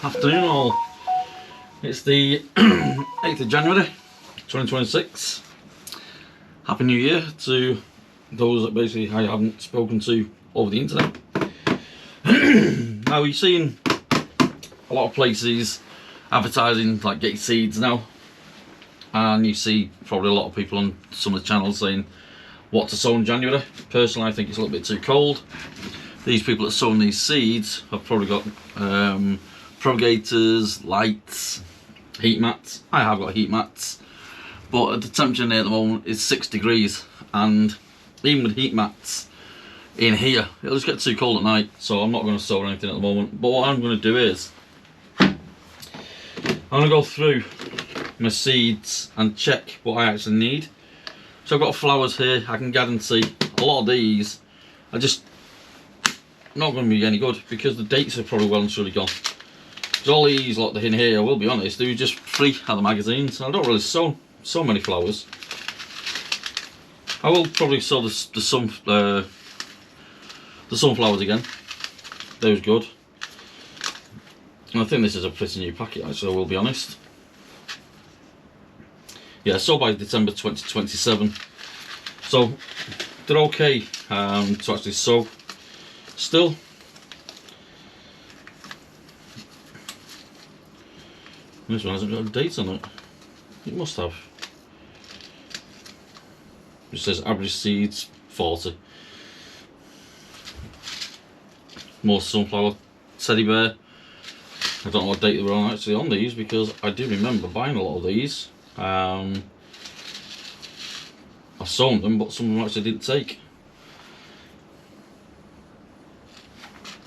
Afternoon all. It's the 8th of January 2026. Happy New Year to those that basically I haven't spoken to over the internet. Now, you're seeing a lot of places advertising like get your seeds now, and you see probably a lot of people on some of the channels saying what to sow in January. Personally, I think it's a little bit too cold. These people that are sowing these seeds have probably got propagators, lights, heat mats. I have got heat mats, but at the temperature in here at the moment is 6 degrees, and even with heat mats in here, it'll just get too cold at night, so I'm not going to sow anything at the moment. But what I'm going to do is I'm going to go through my seeds and check what I actually need. So I've got flowers here. I can guarantee a lot of these are just not going to be any good because the dates are probably well and truly gone. Because all these lot in here, I will be honest, they were just free at the magazines. I don't really sow so many flowers. I will probably sow the sunflowers again. They was good. And I think this is a pretty new packet actually, I will be honest. Yeah, so by December 2027. So they're okay to actually sow. Still, this one hasn't got a date on it. It must have. It says average seeds 40. More sunflower teddy bear. I don't know what date they were on actually on these, because I do remember buying a lot of these. I've sown them, but some of them actually didn't take.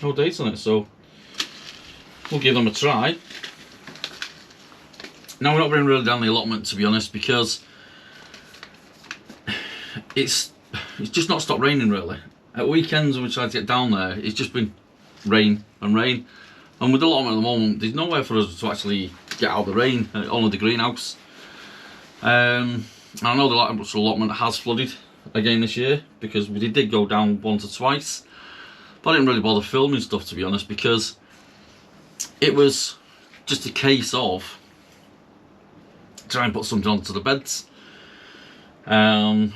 No dates on it, so we'll give them a try. Now, we're not bringing really down the allotment, to be honest, because it's just not stopped raining really. At weekends when we tried to get down there, it's just been rain and rain. And with the allotment at the moment, there's nowhere for us to actually get out of the rain, only the greenhouse. I know the allotment has flooded again this year, because we did go down once or twice. But I didn't really bother filming stuff, to be honest, because it was just a case of trying to put something onto the beds. I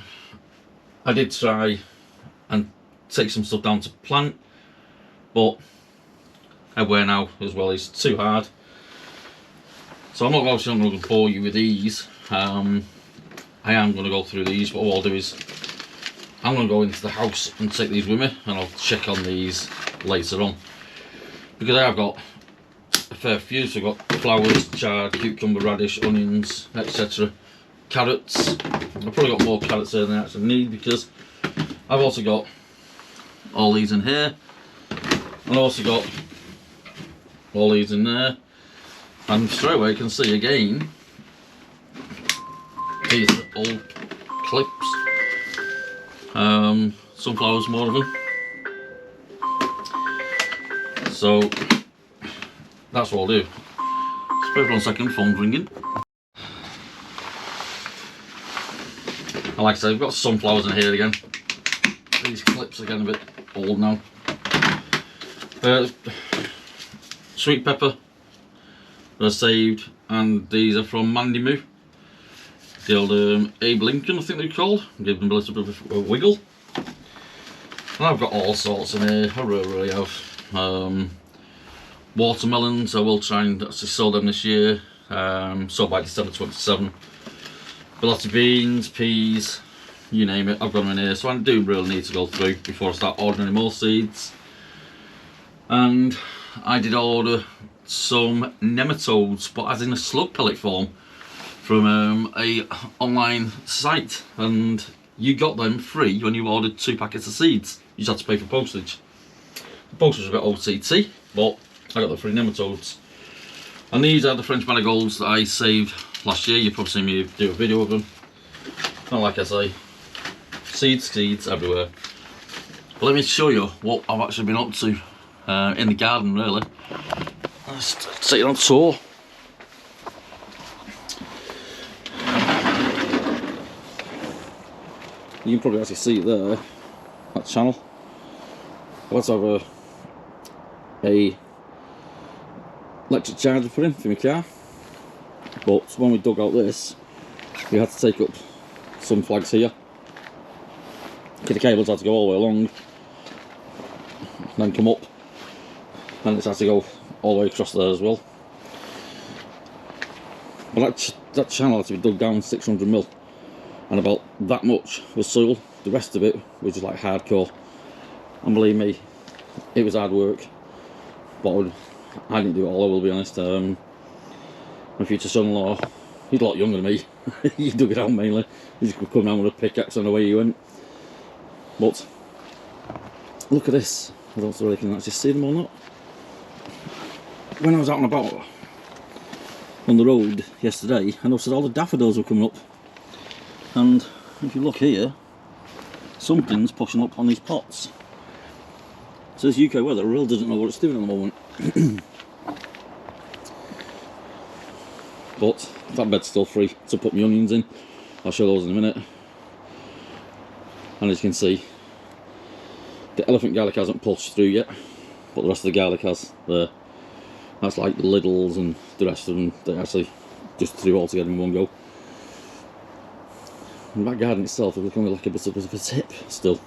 did try and take some stuff down to plant, but everywhere now as well is too hard. So I'm not going to bore you with these. I am going to go through these, but what I'll do is I'm going to go into the house and take these with me, and I'll check on these later on, because I have got a fair few. So I've got flowers, chard, cucumber, radish, onions, etc. Carrots. I've probably got more carrots here than I actually need, because I've also got all these in here, and I've also got all these in there. And straight away you can see again these old clips. Sunflowers, more of them. So that's what I'll do. Just wait for 1 second, phone's ringing. And like I said, I've got sunflowers in here again. These clips are getting a bit old now. Sweet pepper that I saved, and these are from Mandy Moo. The old Abe Lincoln, I think they're called. Give them a little bit of a wiggle. And I've got all sorts in here. I really have. Watermelons, I will try and actually sow them this year. So by December 27. Bellati beans, peas, you name it, I've got them in here. So I do really need to go through before I start ordering any more seeds. And I did order some nematodes, but as in a slug pellet form, from a online site, and you got them free when you ordered 2 packets of seeds. You just had to pay for postage. The postage was a bit OTT, but I got the free nematodes. And these are the French marigolds that I saved last year. You've probably seen me do a video of them. And like I say, seeds everywhere. But let me show you what I've actually been up to in the garden, really. Let's take it on tour. You can probably actually see it there, that channel. Let's have a electric charger for him, for my car. But when we dug out this, we had to take up some flags here. The cables had to go all the way along, then come up, and it's had to go all the way across there as well. But that channel had to be dug down 600mm, and about that much was soil. The rest of it was just like hardcore. And believe me, it was hard work. But I didn't do it all, I will be honest. My future son-in-law, he's a lot younger than me. He dug it out mainly. He just come down with a pickaxe and away he went. But look at this. I don't know if you can actually see them or not. When I was out and about on the road yesterday, I noticed all the daffodils were coming up. And if you look here, something's pushing up on these pots. So this UK weather really doesn't know what it's doing at the moment. But that bed's still free to put my onions in. I'll show those in a minute. And as you can see, the elephant garlic hasn't pulsed through yet, but the rest of the garlic has there. That's like the Lidls and the rest of them, they actually just threw all together in one go. And that garden itself is looking like a bit of a tip still.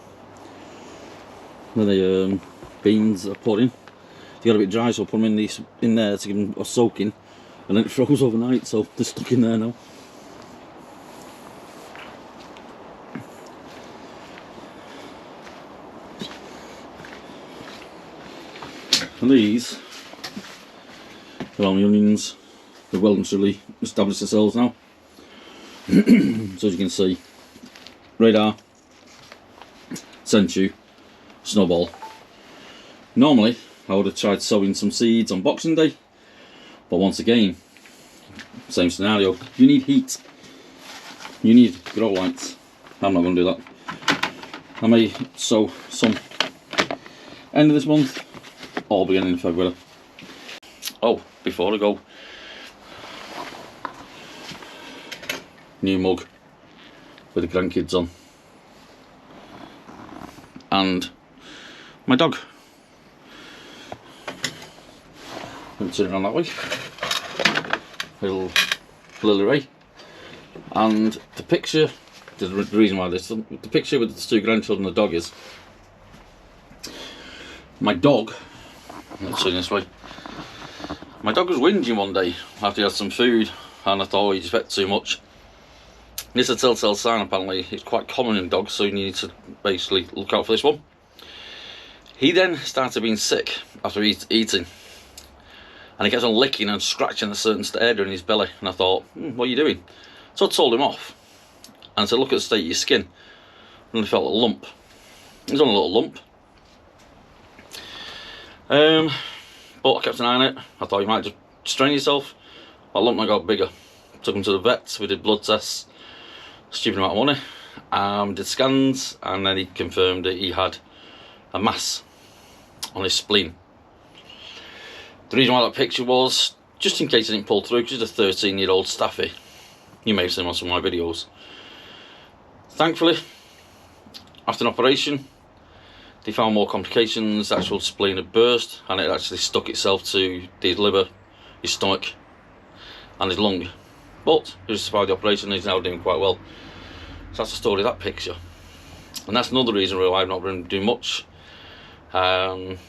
Then the beans are put in. They got a bit dry, so I put them in there to give them a soaking, and then it froze overnight, so they're stuck in there now. And these are all the onions. They've well and truly established themselves now. So as you can see, radar, Senchu, snowball. Normally I would have tried sowing some seeds on Boxing Day, but once again, same scenario. You need heat, you need grow lights. I'm not going to do that. I may sow some end of this month or beginning of February. Oh, before I go, new mug with the grandkids on, and my dog. Let me turn it around that way. Little Lily Ray. And the picture, the reason why this, the picture with the two grandchildren and the dog is, my dog, let's turn this way, my dog was whinging one day after he had some food, and I thought he just ate too much. This is a telltale sign, apparently. It's quite common in dogs, so you need to basically look out for this one. He then started being sick after eating, and he kept on licking and scratching a certain area in his belly, and I thought, what are you doing? So I told him off and said, look at the state of your skin. And I felt a lump. It was only a little lump. But I kept an eye on it. I thought you might just strain yourself. That lump got bigger. Took him to the vet, we did blood tests, stupid amount of money, did scans, and then he confirmed that he had a mass on his spleen. The reason why that picture was, just in case it didn't pull through, because he's a 13-year-old staffy. You may have seen him on some of my videos. Thankfully, after an operation, they found more complications. The actual spleen had burst, and it actually stuck itself to his liver, his stomach, and his lung. But he survived the operation, and he's now doing quite well. So that's the story of that picture. And that's another reason why I've not been doing much. Personal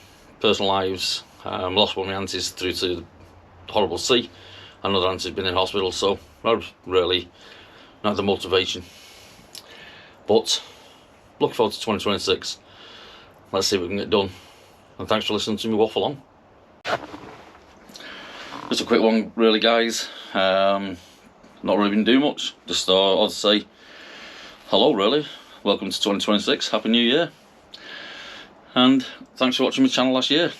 lives, lost one of my aunties through to the horrible sea. Another auntie's been in hospital, so I've really not had the motivation. But look forward to 2026. Let's see what we can get done. And thanks for listening to me waffle on. Just a quick one really, guys. Not really been doing much. Just thought I'd say hello really. Welcome to 2026. Happy New Year. And thanks for watching my channel last year.